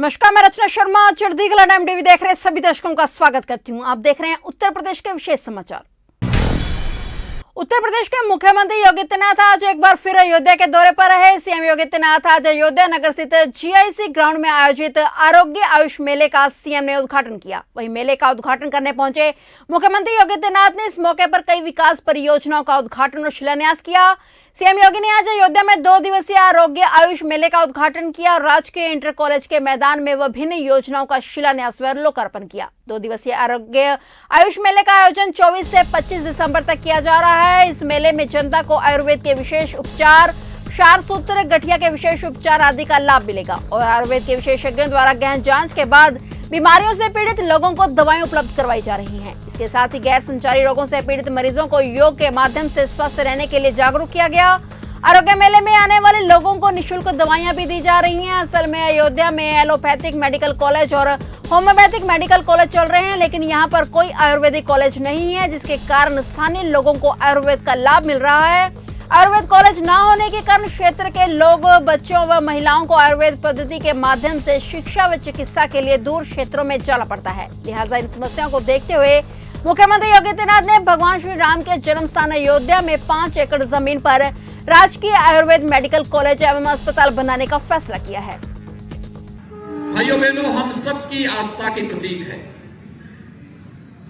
नमस्कार, मैं रचना Sharma चढ़दीगला time TV देख रहे सभी दर्शकों का स्वागत करती हूं। आप देख रहे हैं उत्तर प्रदेश के विशेष समाचार। उत्तर प्रदेश के मुख्यमंत्री योगी आदित्यनाथ आज एक बार फिर अयोध्या के दौरे पर रहे। सीएम योगी आदित्यनाथ आज अयोध्या नगर स्थित जीआईसी ग्राउंड में आयोजित आरोग्य आयुष मेले का सीएम ने उद्घाटन किया। वहीं मेले का उद्घाटन करने पहुंचे मुख्यमंत्री योगी आदित्यनाथ ने इस मौके पर कई विकास परियोजनाओं का उद्घाटन और शिलान्यास किया। सीएम योगी ने आज अयोध्या में 2 दिवसीय आरोग्य आयुष मेले का उद्घाटन किया और राजकीय इंटर कॉलेज के मैदान में विभिन्न योजनाओं का शिलान्यास व लोकार्पण किया। 2 दिवसीय आरोग्य आयुष मेले का आयोजन 24 से 25 दिसंबर तक किया जा रहा है। इस मेले में जनता को आयुर्वेद के विशेष उपचार, क्षार सूत्र, गठिया के विशेष उपचार आदि का लाभ मिलेगा और आयुर्वेद के विशेषज्ञों द्वारा गहन जांच के बाद बीमारियों से पीड़ित लोगों को दवाएं उपलब्ध करवाई जा रही हैं। इसके साथ ही गैर संचारी रोगों से पीड़ित मरीजों को योग के माध्यम से स्वस्थ रहने के लिए जागरूक किया गया। आरोग्य मेले में आने वाले लोगों को निःशुल्क दवाइयां भी दी जा रही हैं। असल में अयोध्या में एलोपैथिक मेडिकल कॉलेज और होम्योपैथिक मेडिकल कॉलेज चल रहे हैं, लेकिन यहाँ पर कोई आयुर्वेदिक कॉलेज नहीं है, जिसके कारण स्थानीय लोगों को आयुर्वेद का लाभ मिल रहा है। आयुर्वेद कॉलेज न होने के कारण क्षेत्र के लोग, बच्चों व महिलाओं को आयुर्वेद पद्धति के माध्यम से शिक्षा व चिकित्सा के लिए दूर क्षेत्रों में जाना पड़ता है। लिहाजा इन समस्याओं को देखते हुए मुख्यमंत्री योगी आदित्यनाथ ने भगवान श्री राम के जन्म स्थान अयोध्या में 5 एकड़ जमीन पर राजकीय आयुर्वेद मेडिकल कॉलेज एवं अस्पताल बनाने का फैसला किया है। भाइयों बहनों, हम सबकी आस्था के प्रतीक है।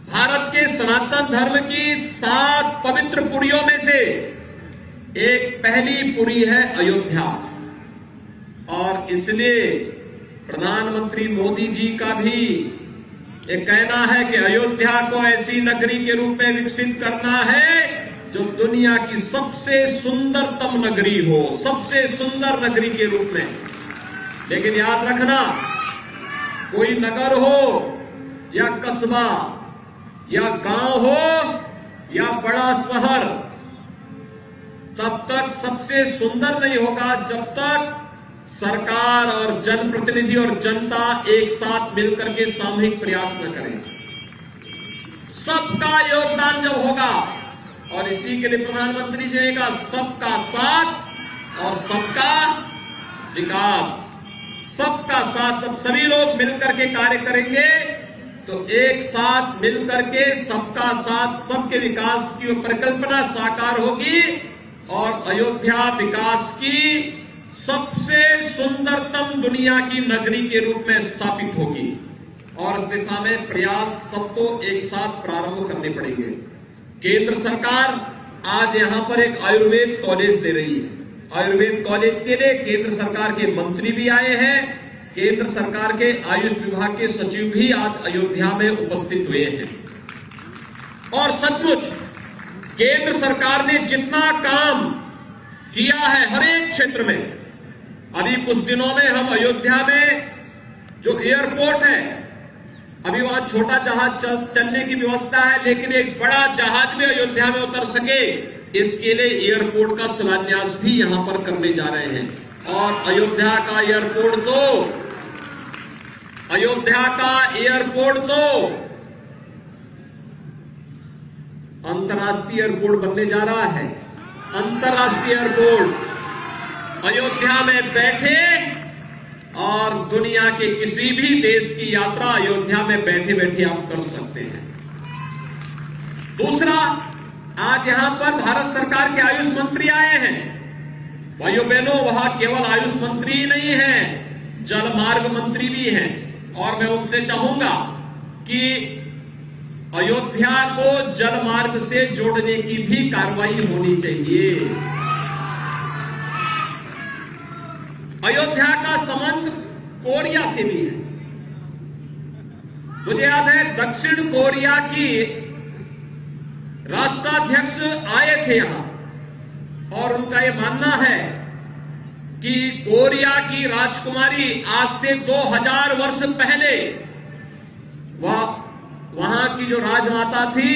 भारत के सनातन धर्म की 7 पवित्र पुरियों में से एक पहली पुरी है अयोध्या, और इसलिए प्रधानमंत्री मोदी जी का भी ये कहना है कि अयोध्या को ऐसी नगरी के रूप में विकसित करना है जो दुनिया की सबसे सुंदरतम नगरी हो, सबसे सुंदर नगरी के रूप में। लेकिन याद रखना, कोई नगर हो या कस्बा या गांव हो या बड़ा शहर, तब तक सबसे सुंदर नहीं होगा जब तक सरकार और जनप्रतिनिधि और जनता एक साथ मिलकर के सामूहिक प्रयास न करें। सबका योगदान जब होगा, और इसी के लिए प्रधानमंत्री जी ने कहा सबका साथ और सबका विकास। सबका साथ, जब सभी लोग मिलकर के कार्य करेंगे तो एक साथ मिलकर के सबका साथ सबके विकास की परिकल्पना साकार होगी और अयोध्या विकास की सबसे सुंदरतम दुनिया की नगरी के रूप में स्थापित होगी। और इस दिशा में प्रयास सबको एक साथ प्रारंभ करने पड़ेंगे। केंद्र सरकार आज यहां पर एक आयुर्वेद कॉलेज दे रही है। आयुर्वेद कॉलेज के लिए केंद्र सरकार के मंत्री भी आए हैं। केंद्र सरकार के आयुष विभाग के सचिव भी आज अयोध्या में उपस्थित हुए हैं। और सचमुच केंद्र सरकार ने जितना काम किया है हर एक क्षेत्र में, अभी कुछ दिनों में हम अयोध्या में जो एयरपोर्ट है, अभी वहां छोटा जहाज चलने की व्यवस्था है, लेकिन एक बड़ा जहाज भी अयोध्या में उतर सके, इसके लिए एयरपोर्ट का शिलान्यास भी यहां पर करने जा रहे हैं। और अयोध्या का एयरपोर्ट तो अंतर्राष्ट्रीय एयरपोर्ट बनने जा रहा है। अंतर्राष्ट्रीय एयरपोर्ट अयोध्या में बैठे और दुनिया के किसी भी देश की यात्रा अयोध्या में बैठे बैठे आप कर सकते हैं। दूसरा, आज यहां पर भारत सरकार के आयुष मंत्री आए हैं। भाइयों बहनों, वहां केवल आयुष मंत्री ही नहीं है, जल मार्ग मंत्री भी हैं। और मैं उनसे चाहूंगा कि अयोध्या को जल मार्ग से जोड़ने की भी कार्रवाई होनी चाहिए। अयोध्या का संबंध कोरिया से भी है। मुझे याद है दक्षिण कोरिया की राष्ट्राध्यक्ष आए थे यहां, और उनका यह मानना है कि कोरिया की राजकुमारी आज से 2000 वर्ष पहले वहां की जो राजमाता थी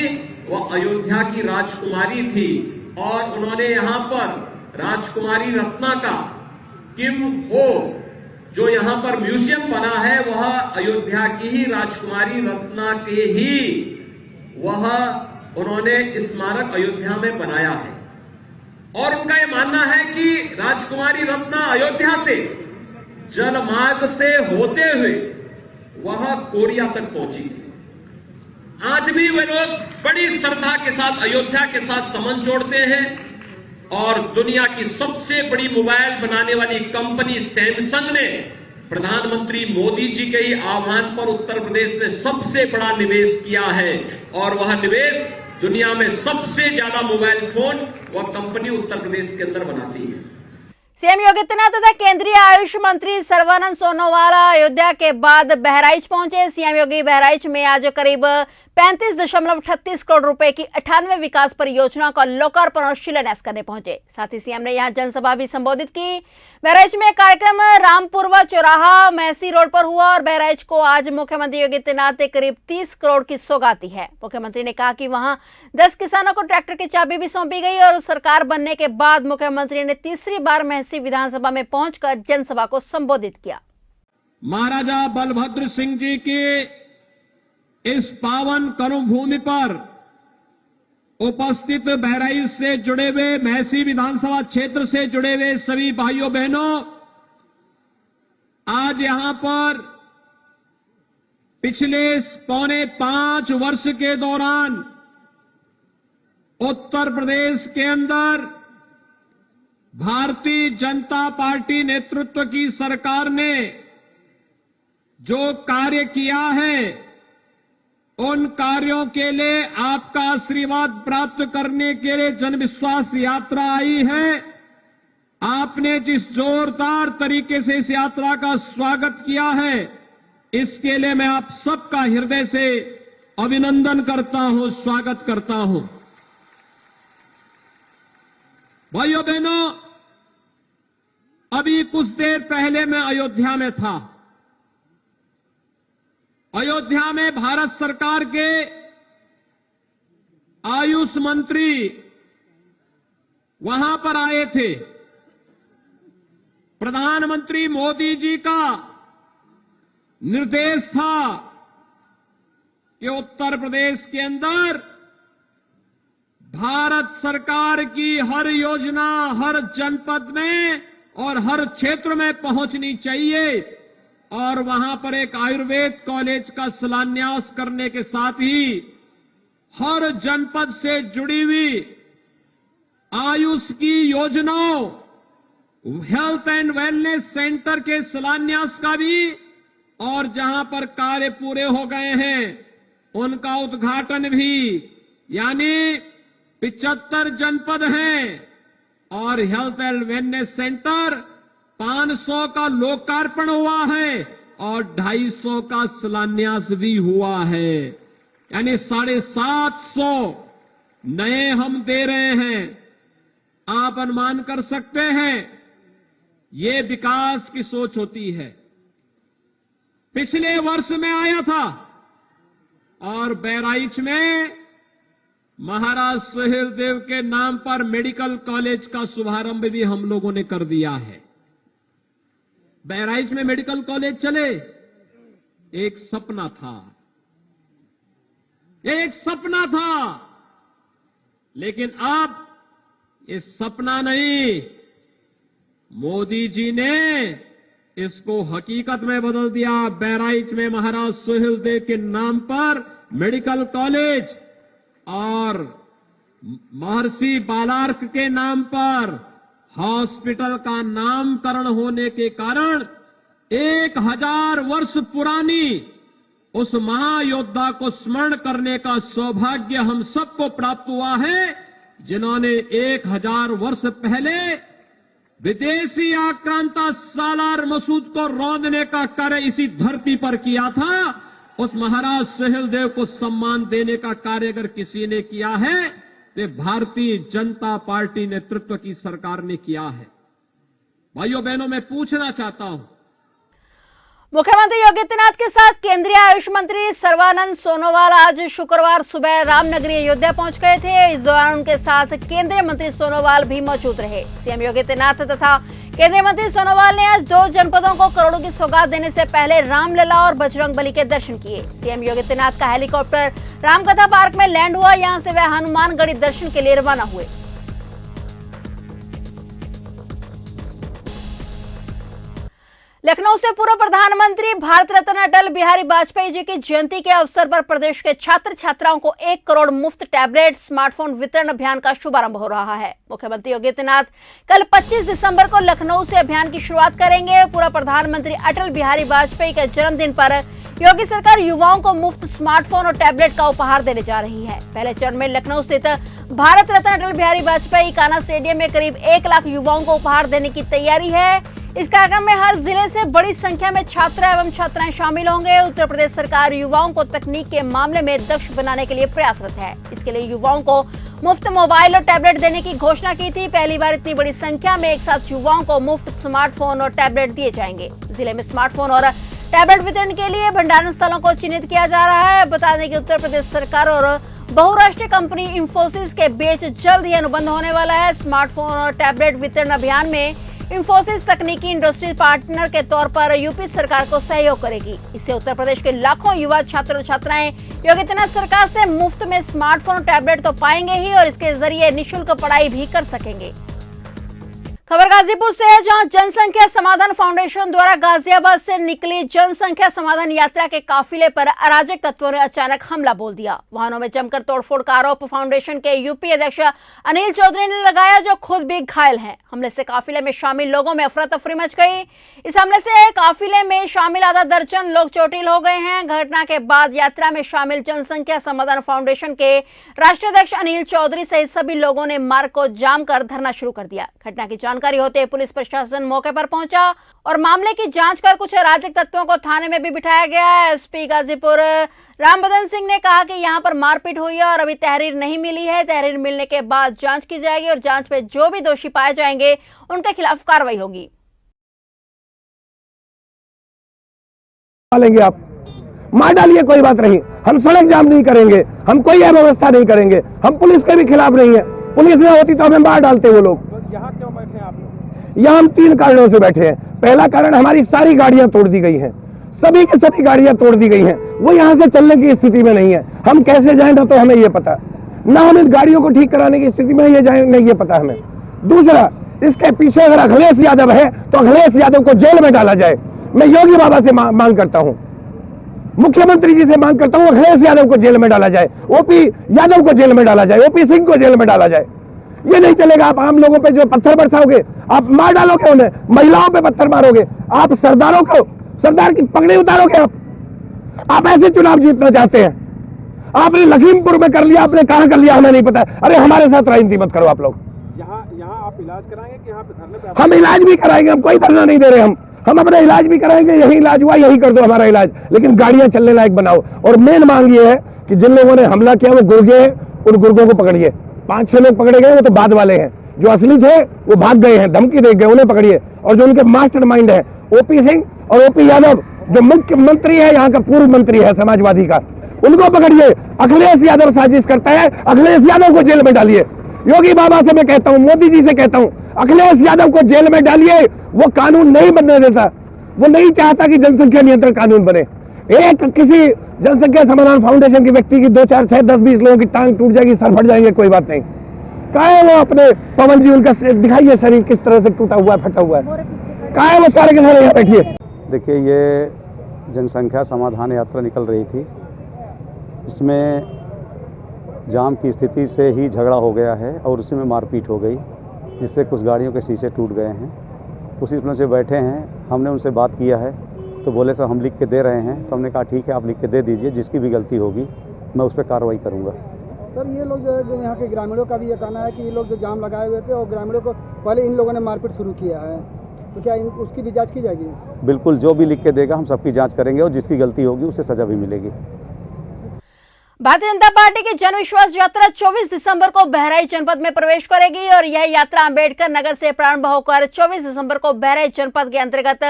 वह अयोध्या की राजकुमारी थी। और उन्होंने यहां पर राजकुमारी रत्ना का किम हो, जो यहां पर म्यूजियम बना है, वह अयोध्या की ही राजकुमारी रत्ना के ही वह उन्होंने स्मारक अयोध्या में बनाया है। और उनका यह मानना है कि राजकुमारी रत्ना अयोध्या से जलमार्ग से होते हुए वह कोरिया तक पहुंची। आज भी वे लोग बड़ी श्रद्धा के साथ अयोध्या के साथ संबंध जोड़ते हैं और दुनिया की सबसे बड़ी मोबाइल बनाने वाली कंपनी सैमसंग ने प्रधानमंत्री मोदी जी के ही आह्वान पर उत्तर प्रदेश में सबसे बड़ा निवेश किया है और वह निवेश दुनिया में सबसे ज्यादा मोबाइल फोन वह कंपनी उत्तर प्रदेश के अंदर बनाती है। सीएम योगी आदित्यनाथ तथा केंद्रीय आयुष मंत्री सर्बानंद सोनोवाल अयोध्या के बाद बहराइच पहुंचे। सीएम योगी बहराइच में आज करीब 35.38 करोड़ रुपए की 98 विकास परियोजनाओं का लोकार्पण और शिलान्यास करने पहुंचे। साथ ही सीएम ने यहां जनसभा भी संबोधित की। बहराइच में कार्यक्रम रामपुरवा चौराहा महसी रोड पर हुआ और बहराइच को आज मुख्यमंत्री योगी आदित्यनाथ ने करीब 30 करोड़ की सौगात दी है। मुख्यमंत्री ने कहा कि वहां 10 किसानों को ट्रैक्टर की चाबी भी सौंपी गई और सरकार बनने के बाद मुख्यमंत्री ने तीसरी बार महसी विधानसभा में पहुंचकर जनसभा को संबोधित किया। महाराजा बलभद्र सिंह जी की इस पावन कर्मभूमि पर उपस्थित बहराइच से जुड़े हुए महसी विधानसभा क्षेत्र से जुड़े हुए सभी भाइयों बहनों, आज यहां पर पिछले 4.25 वर्ष के दौरान उत्तर प्रदेश के अंदर भारतीय जनता पार्टी नेतृत्व की सरकार ने जो कार्य किया है, उन कार्यों के लिए आपका आशीर्वाद प्राप्त करने के लिए जनविश्वास यात्रा आई है। आपने जिस जोरदार तरीके से इस यात्रा का स्वागत किया है, इसके लिए मैं आप सबका हृदय से अभिनंदन करता हूं, स्वागत करता हूं। भाइयों बहनों, अभी कुछ देर पहले मैं अयोध्या में था। अयोध्या में भारत सरकार के आयुष मंत्री वहां पर आए थे। प्रधानमंत्री मोदी जी का निर्देश था कि उत्तर प्रदेश के अंदर भारत सरकार की हर योजना हर जनपद में और हर क्षेत्र में पहुंचनी चाहिए और वहां पर एक आयुर्वेद कॉलेज का शिलान्यास करने के साथ ही हर जनपद से जुड़ी हुई आयुष की योजनाओं, हेल्थ एंड वेलनेस सेंटर के शिलान्यास का भी और जहां पर कार्य पूरे हो गए हैं उनका उद्घाटन भी, यानी 75 जनपद हैं और हेल्थ एंड वेलनेस सेंटर 500 का लोकार्पण हुआ है और 250 का शिलान्यास भी हुआ है, यानी 750 नए हम दे रहे हैं। आप अनुमान कर सकते हैं ये विकास की सोच होती है। पिछले वर्ष में आया था और बहराइच में महाराज सुहेलदेव के नाम पर मेडिकल कॉलेज का शुभारंभ भी हम लोगों ने कर दिया है। बहराइच में मेडिकल कॉलेज चले, एक सपना था, एक सपना था, लेकिन अब ये सपना नहीं, मोदी जी ने इसको हकीकत में बदल दिया। बहराइच में महाराज सुहेलदेव के नाम पर मेडिकल कॉलेज और महर्षि बालार्क के नाम पर हॉस्पिटल का नामकरण होने के कारण 1000 वर्ष पुरानी उस महायोद्धा को स्मरण करने का सौभाग्य हम सबको प्राप्त हुआ है, जिन्होंने 1000 वर्ष पहले विदेशी आक्रांता सालार मसूद को रौंदने का कार्य इसी धरती पर किया था। उस महाराज सुहेलदेव को सम्मान देने का कार्य अगर किसी ने किया है तो भारतीय जनता पार्टी नेतृत्व की सरकार ने किया है। भाइयों बहनों, मैं पूछना चाहता हूं, मुख्यमंत्री योगी आदित्यनाथ के साथ केंद्रीय आयुष मंत्री सर्बानंद सोनोवाल आज शुक्रवार सुबह रामनगरी अयोध्या पहुंच गए थे। इस दौरान उनके साथ केंद्रीय मंत्री सोनोवाल भी मौजूद रहे। सीएम योगी आदित्यनाथ तथा केंद्रीय मंत्री सोनोवाल ने आज 2 जनपदों को करोड़ों की सौगात देने से पहले रामलला और बजरंगबली के दर्शन किए। सीएम योगी आदित्यनाथ का हेलीकॉप्टर रामकथा पार्क में लैंड हुआ। यहां से वे हनुमानगढ़ी दर्शन के लिए रवाना हुए। लखनऊ से पूर्व प्रधानमंत्री भारत रत्न अटल बिहारी वाजपेयी जी की जयंती के अवसर पर प्रदेश के छात्र छात्राओं को 1 करोड़ मुफ्त टैबलेट स्मार्टफोन वितरण अभियान का शुभारंभ हो रहा है। मुख्यमंत्री योगी आदित्यनाथ कल 25 दिसंबर को लखनऊ से अभियान की शुरुआत करेंगे। पूर्व प्रधानमंत्री अटल बिहारी वाजपेयी के जन्मदिन पर योगी सरकार युवाओं को मुफ्त स्मार्टफोन और टैबलेट का उपहार देने जा रही है। पहले चरण में लखनऊ स्थित भारत रत्न अटल बिहारी वाजपेयी कान्हा स्टेडियम में करीब 1 लाख युवाओं को उपहार देने की तैयारी है। इस कार्यक्रम में हर जिले से बड़ी संख्या में छात्र एवं छात्राएं शामिल होंगे। उत्तर प्रदेश सरकार युवाओं को तकनीक के मामले में दक्ष बनाने के लिए प्रयासरत है। इसके लिए युवाओं को मुफ्त मोबाइल और टैबलेट देने की घोषणा की थी। पहली बार इतनी बड़ी संख्या में एक साथ युवाओं को मुफ्त स्मार्टफोन और टैबलेट दिए जाएंगे। जिले में स्मार्टफोन और टैबलेट वितरण के लिए भंडारण स्थलों को चिन्हित किया जा रहा है। बता दें कि उत्तर प्रदेश सरकार और बहुराष्ट्रीय कंपनी इंफोसिस के बीच जल्द ही अनुबंध होने वाला है। स्मार्टफोन और टैबलेट वितरण अभियान में इंफोसिस तकनीकी इंडस्ट्री पार्टनर के तौर पर यूपी सरकार को सहयोग करेगी। इससे उत्तर प्रदेश के लाखों युवा छात्र और छात्राएं योगी आदित्यनाथ सरकार से मुफ्त में स्मार्टफोन और टैबलेट तो पाएंगे ही और इसके जरिए निःशुल्क पढ़ाई भी कर सकेंगे। खबर गाजीपुर से है, जहां जनसंख्या समाधान फाउंडेशन द्वारा गाजियाबाद से निकली जनसंख्या समाधान यात्रा के काफिले पर अराजक तत्वों ने अचानक हमला बोल दिया। वाहनों में जमकर तोड़फोड़ का आरोप फाउंडेशन के यूपी अध्यक्ष अनिल चौधरी ने लगाया, जो खुद भी घायल हैं। हमले से काफिले में शामिल लोगों में अफरा तफरी मच गई। इस हमले से काफिले में शामिल आधा दर्जन लोग चोटिल हो गए हैं। घटना के बाद यात्रा में शामिल जनसंख्या समाधान फाउंडेशन के राष्ट्रीय अध्यक्ष अनिल चौधरी सहित सभी लोगों ने मार्ग को जाम कर धरना शुरू कर दिया। घटना की जानकारी होते ही पुलिस प्रशासन मौके पर पहुंचा और मामले की जांच कर कुछ अराजक तत्वों को थाने में भी बिठाया गया है। एसपी गाजीपुर रामबदन सिंह ने कहा कि यहां पर मारपीट हुई है और अभी तहरीर नहीं मिली है। तहरीर मिलने के बाद जांच की जाएगी और जांच में जो भी दोषी पाए जाएंगे उनके खिलाफ कार्रवाई होगी। लेंगे आप मार डालिए, कोई बात नहीं, हम सड़क जाम नहीं करेंगे, हम कोई अव्यवस्था नहीं करेंगे, हम पुलिस के भी खिलाफ नहीं है। पुलिस न होती तो हमें मार डालते वो लोग। यहाँ क्यों बैठे हैं आप लोग? यहाँ हम 3 कारणों से बैठे हैं। पहला कारण, हमारी सारी गाड़ियां तोड़ दी गई हैं, सभी की सभी गाड़ियां तोड़ दी गई हैं। वो यहाँ से चलने की स्थिति में नहीं है। हम कैसे जाएं ना तो हमें ये पता, ना हम इन गाड़ियों को ठीक कराने की स्थिति में ये जाए नहीं ये पता हमें। दूसरा, इसके पीछे अगर अखिलेश यादव है तो अखिलेश यादव को जेल में डाला जाए। मैं योगी बाबा से मांग करता हूँ, मुख्यमंत्री जी से मांग करता हूँ, अखिलेश यादव को जेल में डाला जाए, ओपी यादव को जेल में डाला जाए, ओपी सिंह को जेल में डाला जाए। ये नहीं चलेगा। आप आम लोगों पे जो पत्थर बरसाओगे, आप मार डालोगे उन्हें, महिलाओं पे पत्थर मारोगे, आप सरदारों को, सरदार की पगड़ी उतारोगे। आप ऐसे चुनाव जीतना चाहते हैं? आपने लखीमपुर में कर लिया, आपने कहां कर लिया हमें नहीं पता। अरे हमारे साथ राजनीति मत करो आप लोग। यहाँ आप इलाज कराएंगे कि यहाँ पे धरने पे? हम इलाज भी कराएंगे, हम कोई धरना नहीं दे रहे। हम अपना इलाज भी कराएंगे, यही इलाज हुआ यही कर दो हमारा इलाज, लेकिन गाड़ियां चलने लायक बनाओ। और मेन मांग ये है कि जिन लोगों ने हमला किया वो गुर्गे हैं, उन गुर्गों को पकड़िए। 5-6 लोग पकड़े गए, वो तो बाद वाले हैं। जो असली थे वो भाग गए हैं, धमकी दे गए, उन्हें पकड़िए। और जो उनके मास्टरमाइंड है ओपी सिंह और ओपी यादव, जो मुख्यमंत्री है, यहाँ का पूर्व मंत्री है समाजवादी का, उनको पकड़िए। अखिलेश यादव साजिश करता है, अखिलेश यादव को जेल में डालिए। योगी बाबा से मैं कहता हूँ, मोदी जी से कहता हूँ, अखिलेश यादव को जेल में डालिए। वो कानून नहीं बनने देता, वो नहीं चाहता कि जनसंख्या नियंत्रण कानून बने। एक किसी जनसंख्या समाधान फाउंडेशन के व्यक्ति की 2, 4, 6, 10, 20 लोगों की टांग टूट जाएगी, सर फट जाएंगे, कोई बात नहीं। कहाँ है वो अपने पवन जी, उनका दिखाइए शरीर किस तरह से टूटा हुआ है, फटा हुआ है। कहाँ है वो सारे के सारे? यहाँ बैठिए। देखिए, ये जनसंख्या समाधान यात्रा निकल रही थी, इसमें जाम की स्थिति से ही झगड़ा हो गया है और उसी में मारपीट हो गई, जिससे कुछ गाड़ियों के शीशे टूट गए हैं। उसी तरह से बैठे हैं, हमने उनसे बात किया है तो बोले सर हम लिख के दे रहे हैं। तो हमने कहा ठीक है, आप लिख के दे दीजिए, जिसकी भी गलती होगी मैं उस पर कार्रवाई करूँगा। सर, ये लोग जो यहाँ के ग्रामीणों का भी ये कहना है कि ये लोग जो जाम लगाए हुए थे और ग्रामीणों को पहले इन लोगों ने मारपीट शुरू किया है, तो क्या उसकी भी जांच की जाएगी? बिल्कुल, जो भी लिख के देगा हम सबकी जांच करेंगे और जिसकी गलती होगी उसे सजा भी मिलेगी। भारतीय जनता पार्टी की जन विश्वास यात्रा 24 दिसंबर को बहराइच जनपद में प्रवेश करेगी और यह यात्रा अंबेडकर नगर से प्रारंभ होकर 24 दिसंबर को बहराइच जनपद के अंतर्गत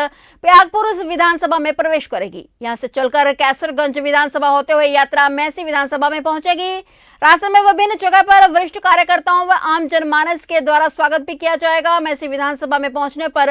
प्रयागपुर विधानसभा में प्रवेश करेगी। यहां से चलकर कैसरगंज विधानसभा होते हुए यात्रा मैसी विधानसभा में पहुंचेगी। रास्ते में विभिन्न जगह पर वरिष्ठ कार्यकर्ताओं व आम जनमानस के द्वारा स्वागत भी किया जाएगा। मैसी विधानसभा में पहुंचने पर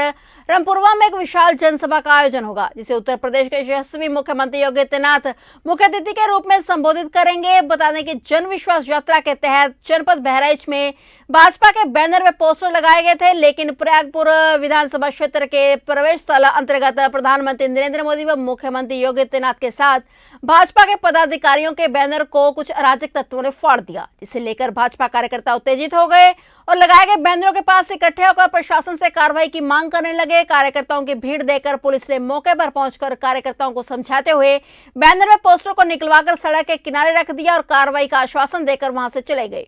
रामपुरवा में एक विशाल जनसभा का आयोजन होगा, जिसे उत्तर प्रदेश के यशस्वी मुख्यमंत्री योगी आदित्यनाथ मुख्य अतिथि के रूप में संबोधित करेंगे। बता दें कि जन विश्वास यात्रा के तहत जनपद बहराइच में भाजपा के बैनर व पोस्टर लगाए गए थे, लेकिन प्रयागपुर विधानसभा क्षेत्र के प्रवेश स्थल अंतर्गत प्रधानमंत्री नरेंद्र मोदी व मुख्यमंत्री योगी आदित्यनाथ के साथ भाजपा के पदाधिकारियों के बैनर को कुछ अराजक तत्वों ने फाड़ दिया, जिसे लेकर भाजपा कार्यकर्ता उत्तेजित हो गए और लगाए गए बैनरों के पास इकट्ठे होकर प्रशासन से कार्रवाई की मांग करने लगे। कार्यकर्ताओं की भीड़ देखकर पुलिस ने मौके पर पहुंचकर कार्यकर्ताओं को समझाते हुए बैनर व पोस्टर को निकलवाकर सड़क के किनारे रख दिया और कार्रवाई का आश्वासन देकर वहां से चले गए।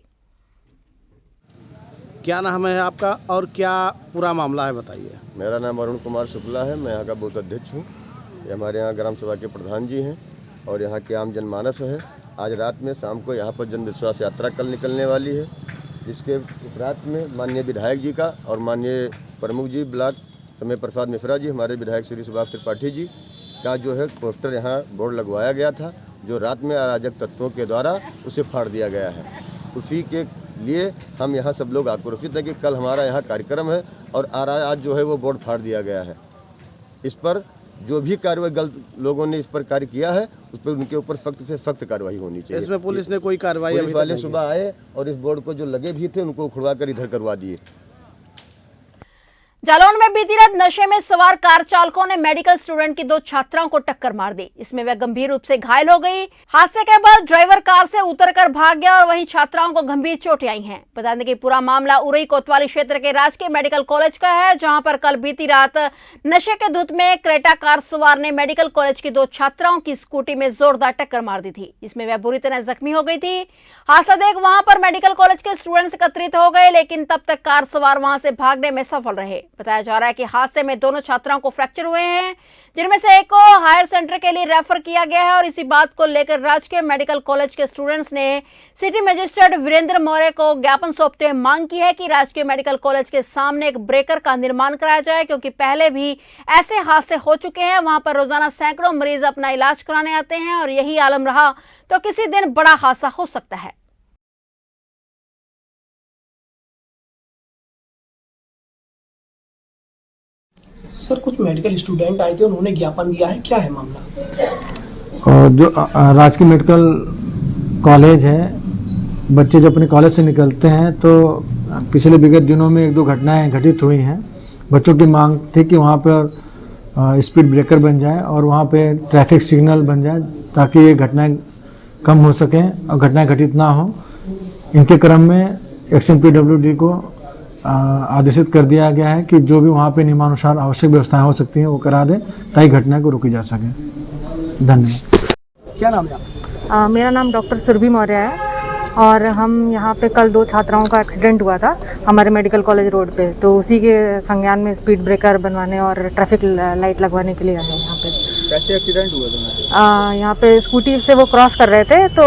क्या नाम है आपका और क्या पूरा मामला है, बताइए। मेरा नाम अरुण कुमार शुक्ला है, मैं यहाँ का बूथ अध्यक्ष हूँ। ये हमारे यहाँ ग्राम सभा के प्रधान जी हैं और यहाँ की आम जनमानस है। आज रात में शाम को यहाँ पर जन विश्वास यात्रा कल निकलने वाली है, जिसके उपरांत में माननीय विधायक जी का और माननीय प्रमुख जी ब्लॉक समय प्रसाद मिश्रा जी, हमारे विधायक श्री सुभाष त्रिपाठी जी का जो है पोस्टर यहाँ बोर्ड लगवाया गया था, जो रात में अराजक तत्वों के द्वारा उसे फाड़ दिया गया है। उसी के लिए हम यहाँ सब लोग आक्रोशित हैं कि कल हमारा यहाँ कार्यक्रम है और आज जो है वो बोर्ड फाड़ दिया गया है। इस पर जो भी कार्रवाई गलत लोगों ने इस पर कार्य किया है उस पर उनके ऊपर सख्त से सख्त कार्रवाई होनी चाहिए। इसमें पुलिस ने कोई कार्रवाई पुलिस वाले सुबह आए और इस बोर्ड को जो लगे भी थे उनको उखड़वा कर इधर करवा दिए। जालौन में बीती रात नशे में सवार कार चालकों ने मेडिकल स्टूडेंट की 2 छात्राओं को टक्कर मार दी, इसमें वह गंभीर रूप से घायल हो गई। हादसे के बाद ड्राइवर कार से उतरकर भाग गया और वहीं छात्राओं को गंभीर चोटें आई हैं। बता दें कि पूरा मामला उरई कोतवाली क्षेत्र के राजकीय मेडिकल कॉलेज का है, जहां पर कल बीती रात नशे के धुत में क्रेटा कार सवार ने मेडिकल कॉलेज की 2 छात्राओं की स्कूटी में जोरदार टक्कर मार दी थी, जिसमें वह बुरी तरह जख्मी हो गई थी। हादसा देख वहां पर मेडिकल कॉलेज के स्टूडेंट्स एकत्रित हो गए, लेकिन तब तक कार सवार वहां से भागने में सफल रहे। बताया जा रहा है कि हादसे में दोनों छात्राओं को फ्रैक्चर हुए हैं, जिनमें से एक को हायर सेंटर के लिए रेफर किया गया है और इसी बात को लेकर राजकीय मेडिकल कॉलेज के स्टूडेंट्स ने सिटी मजिस्ट्रेट वीरेंद्र मौर्य को ज्ञापन सौंपते हुए मांग की है कि राजकीय मेडिकल कॉलेज के सामने एक ब्रेकर का निर्माण कराया जाए, क्योंकि पहले भी ऐसे हादसे हो चुके हैं। वहां पर रोजाना सैकड़ों मरीज अपना इलाज कराने आते हैं और यही आलम रहा तो किसी दिन बड़ा हादसा हो सकता है। सर, कुछ मेडिकल स्टूडेंट आए थे, उन्होंने ज्ञापन दिया है, क्या है मामला? और जो राजकीय मेडिकल कॉलेज है, बच्चे जब अपने कॉलेज से निकलते हैं तो पिछले विगत दिनों में 1-2 घटनाएं घटित हुई हैं। बच्चों की मांग थी कि वहाँ पर स्पीड ब्रेकर बन जाए और वहाँ पे ट्रैफिक सिग्नल बन जाए, ताकि ये घटनाएं कम हो सकें और घटनाएं घटित ना हो। इनके क्रम में XMPWD को आदेशित कर दिया गया है कि जो भी वहाँ पे नियमानुसार आवश्यक व्यवस्थाएं हो सकती हैं वो करा दें, ताकि घटना को रोकी जा सके। धन्यवाद। क्या नाम है आपका? मेरा नाम डॉक्टर सुरभि मौर्य है और हम यहाँ पे कल 2 छात्राओं का एक्सीडेंट हुआ था हमारे मेडिकल कॉलेज रोड पे, तो उसी के संज्ञान में स्पीड ब्रेकर बनवाने और ट्रैफिक लाइट लगवाने के लिए आए हैं यहाँ पे। कैसे एक्सीडेंट हुआ था? यहाँ पे स्कूटी से वो क्रॉस कर रहे थे तो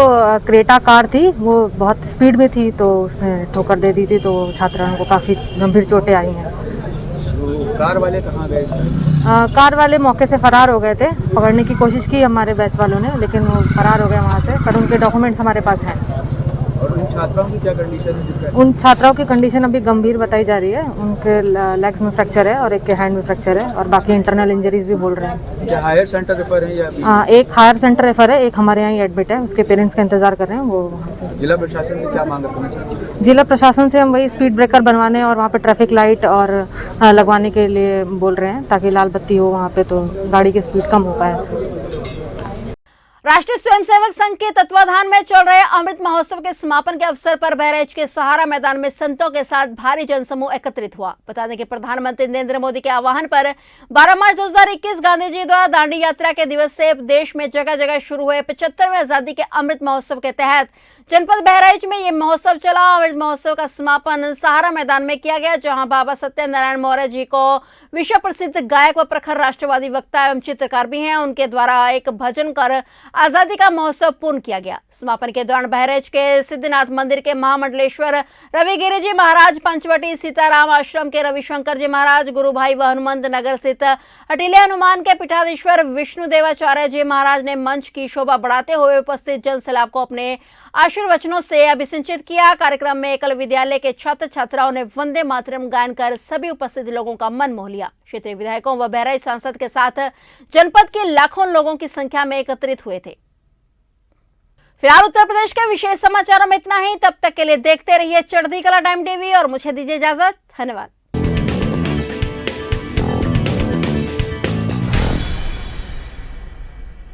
क्रेटा कार थी, वो बहुत स्पीड में थी तो उसने ठोकर दे दी थी, तो छात्राओं को काफ़ी गंभीर चोटें आई हैं। कार वाले कहाँ गए? कार वाले मौके से फरार हो गए थे, पकड़ने की कोशिश की हमारे बैच वालों ने, लेकिन वो फरार हो गए वहाँ से, पर उनके डॉक्यूमेंट्स हमारे पास हैं। और उन छात्राओं की क्या कंडीशन है? उन छात्राओं की कंडीशन अभी गंभीर बताई जा रही है, उनके लेग्स में फ्रैक्चर है और एक के हैंड में फ्रैक्चर है और बाकी इंटरनल इंजरीज भी बोल रहे हैं। क्या हायर सेंटर रेफर है या? हाँ, एक हायर सेंटर रेफर है, एक हमारे यहाँ ही एडमिट है, उसके पेरेंट्स का इंतजार कर रहे हैं, वो वहाँ से। जिला प्रशासन से क्या मांग रखना चाहते हैं? जिला प्रशासन से हम वही स्पीड ब्रेकर बनवाने और वहाँ पे ट्रैफिक लाइट और लगवाने के लिए बोल रहे हैं, ताकि लाल बत्ती हो वहाँ पे तो गाड़ी की स्पीड कम हो पाए। राष्ट्रीय स्वयंसेवक संघ के तत्वाधान में चल रहे अमृत महोत्सव के समापन के अवसर पर बहराइच के सहारा मैदान में संतों के साथ भारी जनसमूह एकत्रित हुआ। बता दें कि प्रधानमंत्री नरेंद्र मोदी के आह्वान पर 12 मार्च 2021 गांधी जी द्वारा दांडी यात्रा के दिवस से देश में जगह जगह शुरू हुए 75वें आजादी के अमृत महोत्सव के तहत जनपद बहराइच में ये महोत्सव चला। अमृत महोत्सव का समापन सहारा मैदान में किया गया, जहां बाबा सत्यनारायण मौर्य जी को विश्व प्रसिद्ध गायक व प्रखर राष्ट्रवादी वक्ता एवं चित्रकार भी हैं, उनके द्वारा एक भजन कर आजादी का महोत्सव पूर्ण किया गया। समापन के दौरान बहराइच के सिद्धनाथ मंदिर के महामंडलेश्वर रविगिरी जी महाराज, पंचवटी सीताराम आश्रम के रविशंकर जी महाराज, गुरु भाई व हनुमंत नगर स्थित अटिले हनुमान के पीठाधीश्वर विष्णु देवाचार्य जी महाराज ने मंच की शोभा बढ़ाते हुए उपस्थित जनसैलाब को अपने आशीर्वचनों से अभिसिंचित किया। कार्यक्रम में एकल विद्यालय के छात्र छात्राओं ने वंदे मातरम गायन कर सभी उपस्थित लोगों का मन मोह लिया। क्षेत्रीय विधायकों व बहराइच सांसद के साथ जनपद के लाखों लोगों की संख्या में एकत्रित हुए थे। फिलहाल उत्तर प्रदेश के विशेष समाचारों में इतना ही। तब तक के लिए देखते रहिए चढ़ती कला टाइम टीवी और मुझे दीजिए इजाजत। धन्यवाद।